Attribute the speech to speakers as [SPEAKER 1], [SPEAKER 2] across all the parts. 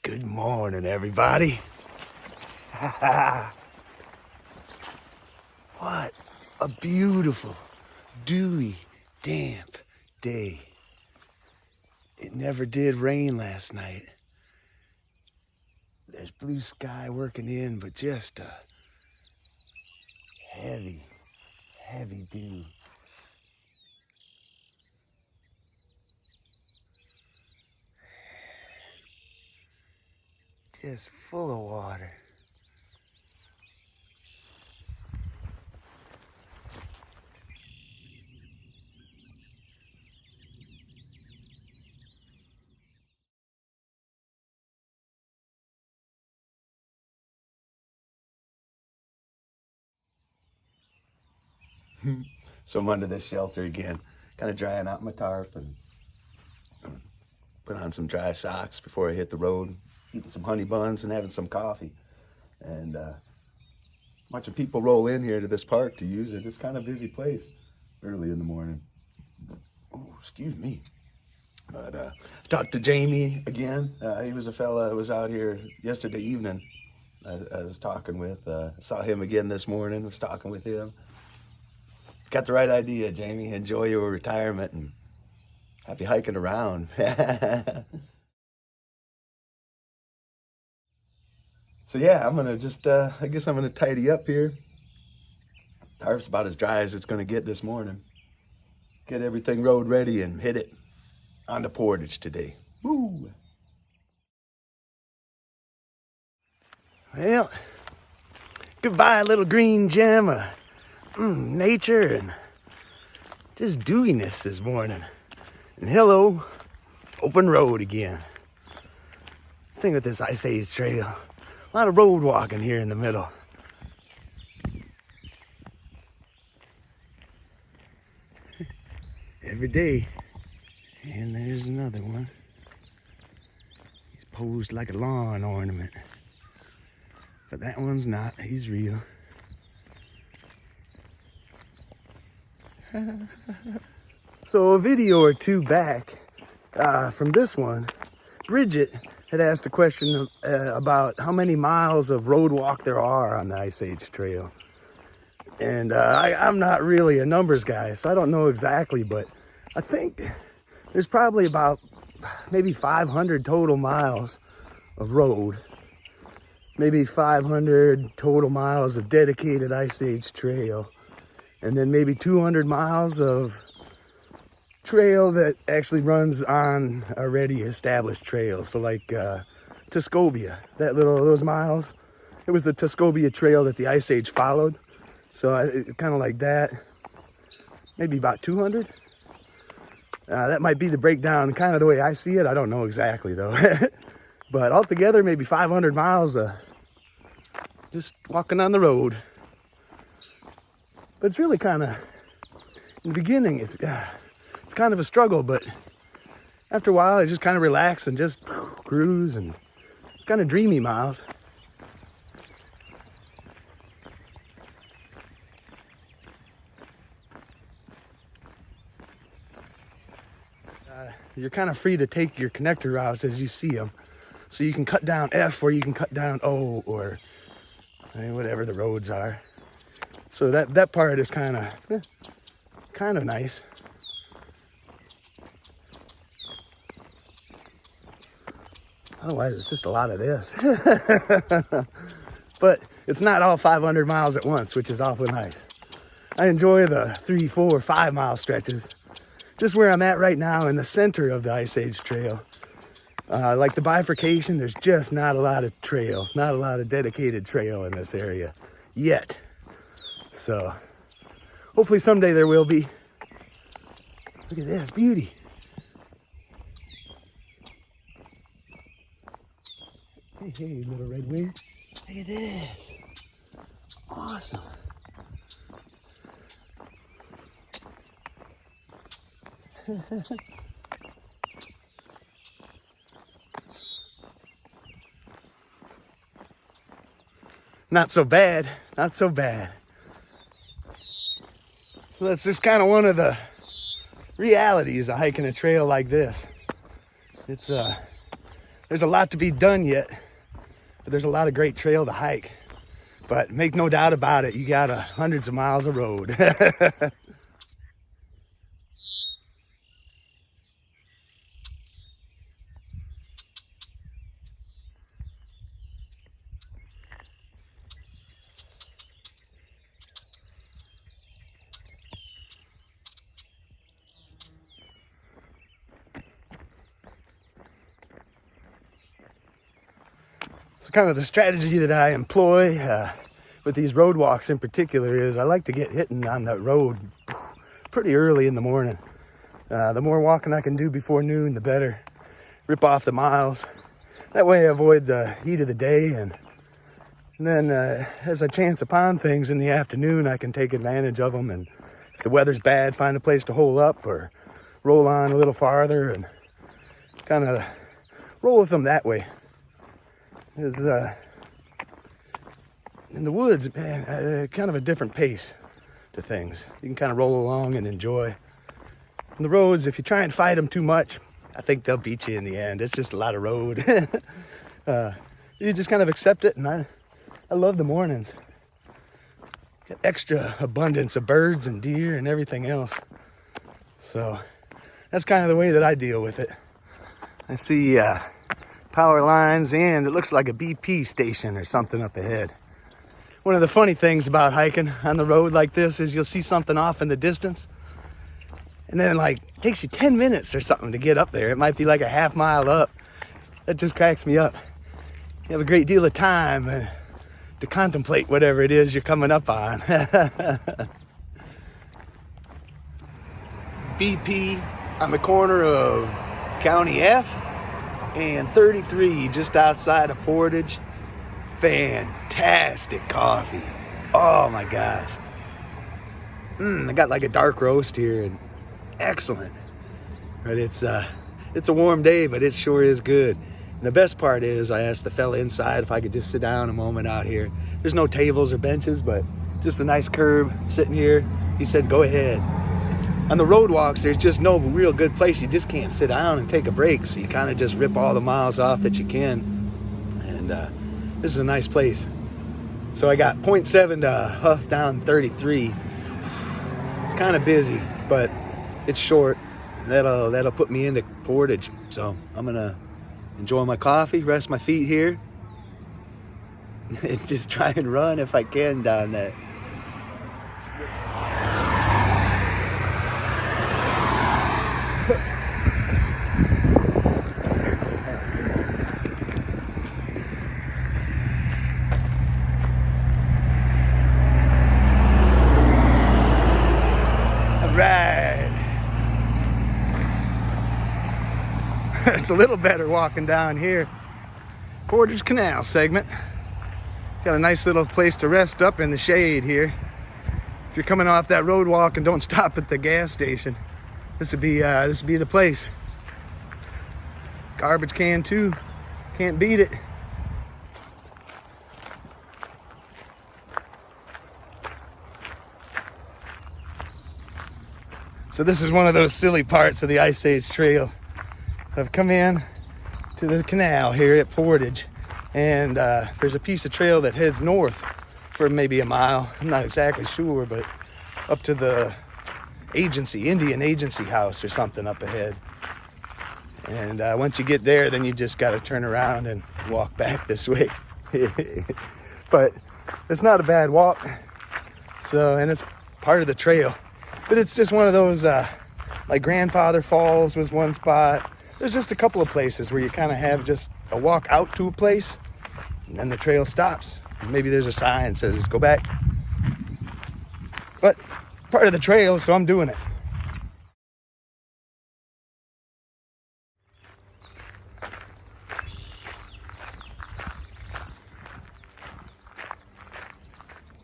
[SPEAKER 1] Good morning, everybody. What a beautiful, dewy, damp day. It never did rain last night. There's blue sky working in, but just a heavy, heavy dew. Just full of water. So I'm under this shelter again, kind of drying out my tarp and put on some dry socks before I hit the road, eating some honey buns and having some coffee. And watching people roll in here to this park to use it. It's kind of a busy place early in the morning. Oh, excuse me. But I talked to Jamie again. He was a fella that was out here yesterday evening. I was talking with, saw him again this morning, was talking with him. Got the right idea, Jamie. Enjoy your retirement and happy hiking around. So yeah, I'm gonna just, I guess I'm gonna tidy up here. Tarp's about as dry as it's gonna get this morning. Get everything road ready and hit it on the Portage today. Woo! Well, goodbye, little green gem of nature and just dewiness this morning. And hello, open road again. Thing with this Ice Age trail, a lot of road walking here in the middle. Every day. And there's another one. He's posed like a lawn ornament. But that one's not, he's real. So a video or two back from this one, Bridget had asked a question about how many miles of road walk there are on the Ice Age Trail. And I'm not really a numbers guy, so I don't know exactly, but I think there's probably about maybe 500 total miles of road, maybe 500 total miles of dedicated Ice Age Trail, and then maybe 200 miles of trail that actually runs on already established trails. So like Tuscobia, those miles, it was the Tuscobia trail that the Ice Age followed. So kind of like that, maybe about 200. That might be the breakdown, kind of the way I see it. I don't know exactly though. But altogether, maybe 500 miles of just walking on the road. But it's really kind of, in the beginning, it's kind of a struggle, but after a while, I just kind of relax and just cruise, and it's kind of dreamy miles. You're kind of free to take your connector routes as you see them. So you can cut down F or you can cut down O, or whatever the roads are. So that part is kind of nice. Otherwise, it's just a lot of this. But it's not all 500 miles at once, which is awfully nice. I enjoy the 3, 4, 5 mile stretches. Just where I'm at right now in the center of the Ice Age Trail. Like the bifurcation, there's just not a lot of trail, not a lot of dedicated trail in this area yet. So hopefully someday there will be. Look at this beauty. Hey, little red wing. Look at this. Awesome. Not so bad, not so bad. So that's just kind of one of the realities of hiking a trail like this. It's there's a lot to be done yet, but there's a lot of great trail to hike. But make no doubt about it, you got hundreds of miles of road. So kind of the strategy that I employ with these road walks in particular is I like to get hitting on the road pretty early in the morning. The more walking I can do before noon, the better. Rip off the miles. That way I avoid the heat of the day, and then as I chance upon things in the afternoon, I can take advantage of them, and if the weather's bad, find a place to hole up or roll on a little farther and kind of roll with them that way. Is in the woods, man, kind of a different pace to things. You can kind of roll along and enjoy. On the roads, if you try and fight them too much, I think they'll beat you in the end. It's just a lot of road. You just kind of accept it, and I love the mornings. Got extra abundance of birds and deer and everything else. So that's kind of the way that I deal with it. I see power lines, and it looks like a BP station or something up ahead. One of the funny things about hiking on the road like this is you'll see something off in the distance, and then it takes you 10 minutes or something to get up there. It might be like a half mile up. That just cracks me up. You have a great deal of time to contemplate whatever it is you're coming up on. BP on the corner of County F and 33 just outside of Portage. Fantastic coffee. Oh my gosh. I got like a dark roast here, and excellent. But it's a warm day, but it sure is good. And the best part is I asked the fella inside if I could just sit down a moment out here. There's no tables or benches, but just a nice curb sitting here. He said, go ahead. On the road walks, there's just no real good place. You just can't sit down and take a break. So you kind of just rip all the miles off that you can. And this is a nice place. So I got 0.7 to huff down 33. It's kind of busy, but it's short. That'll put me into Portage. So I'm gonna enjoy my coffee, rest my feet here, and just try and run if I can down that. Right. It's a little better walking down here. Portage Canal segment. Got a nice little place to rest up in the shade here. If you're coming off that road walk and don't stop at the gas station, this would be the place. Garbage can too. Can't beat it. So this is one of those silly parts of the Ice Age Trail. I've come in to the canal here at Portage, and there's a piece of trail that heads north for maybe a mile. I'm not exactly sure, but up to the Indian agency house or something up ahead. And once you get there, then you just got to turn around and walk back this way. But it's not a bad walk. So, and it's part of the trail. But it's just one of those, like Grandfather Falls was one spot. There's just a couple of places where you kind of have just a walk out to a place, and then the trail stops. Maybe there's a sign that says, go back. But part of the trail, so I'm doing it.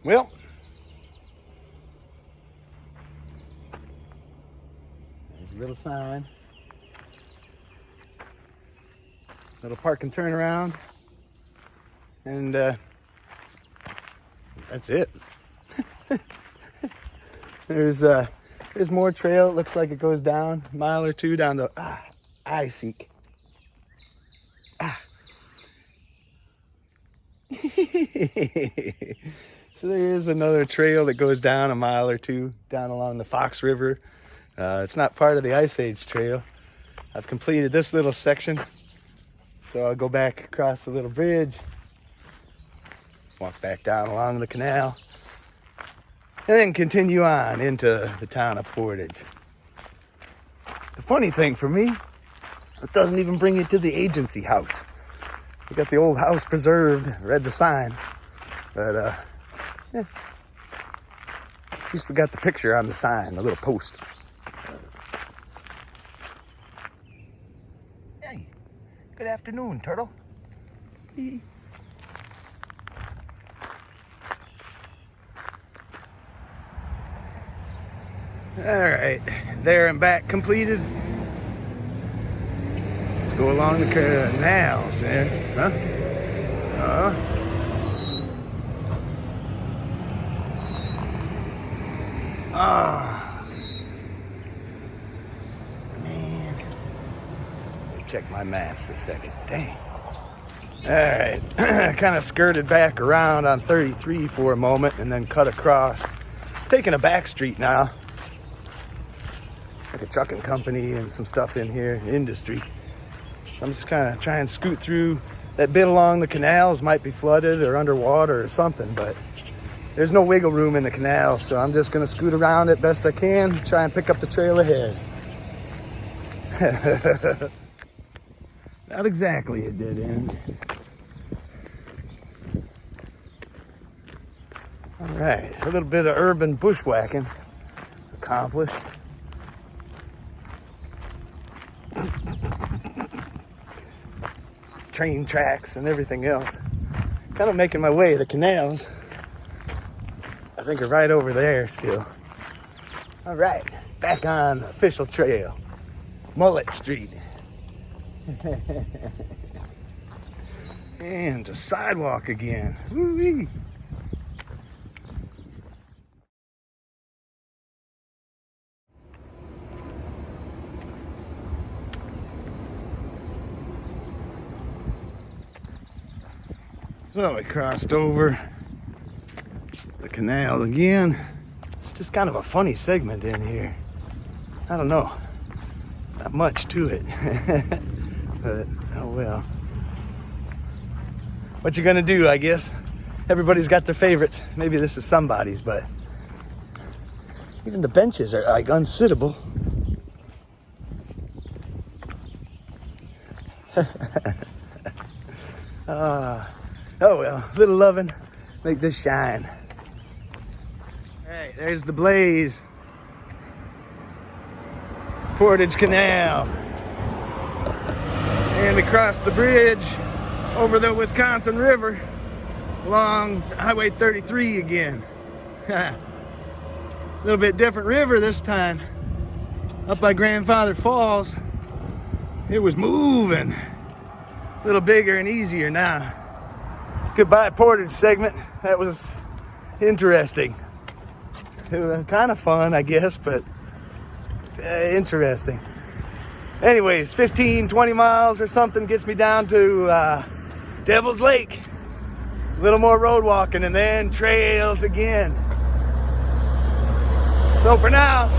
[SPEAKER 1] Well, there's a little sign. Little park and turn around. And that's it. There's more trail. It looks like it goes down a mile or two down the I seek. So there is another trail that goes down a mile or two down along the Fox River. It's not part of the Ice Age trail. I've completed this little section, so I'll go back across the little bridge, walk back down along the canal, and then continue on into the town of Portage. The funny thing for me, it doesn't even bring you to the agency house. We got the old house preserved, read the sign, but yeah. At least we got the picture on the sign, the little post. Hey, good afternoon, turtle. All right, there and back completed. Let's go along the canals there, huh? Man. Check my maps a second. Dang. All right. Kind of skirted back around on 33 for a moment and then cut across. Taking a back street now. Like a trucking company and some stuff in here, industry. So I'm just kind of trying to scoot through. That bit along the canals might be flooded or underwater or something, but there's no wiggle room in the canal, so I'm just going to scoot around it best I can, try and pick up the trail ahead. Not exactly a dead end. All right, a little bit of urban bushwhacking accomplished. Train tracks and everything else. Kind of making my way. The canals, I think, are right over there still. All right, back on the official trail, Mullet Street. And a sidewalk again. Woo-wee. So we crossed over the canal again. It's just kind of a funny segment in here. I don't know, not much to it. But oh well. What you gonna do, I guess? Everybody's got their favorites. Maybe this is somebody's, but even the benches are like unsittable. Oh well, little loving, make this shine. All right, there's the blaze. Portage Canal. And we crossed the bridge over the Wisconsin River along Highway 33 again. A little bit different river this time. Up by Grandfather Falls, it was moving. A little bigger and easier now. Goodbye Portage segment. That was interesting. It was kind of fun, I guess, but interesting. Anyways, 15, 20 miles or something gets me down to Devil's Lake. A little more road walking and then trails again. So for now,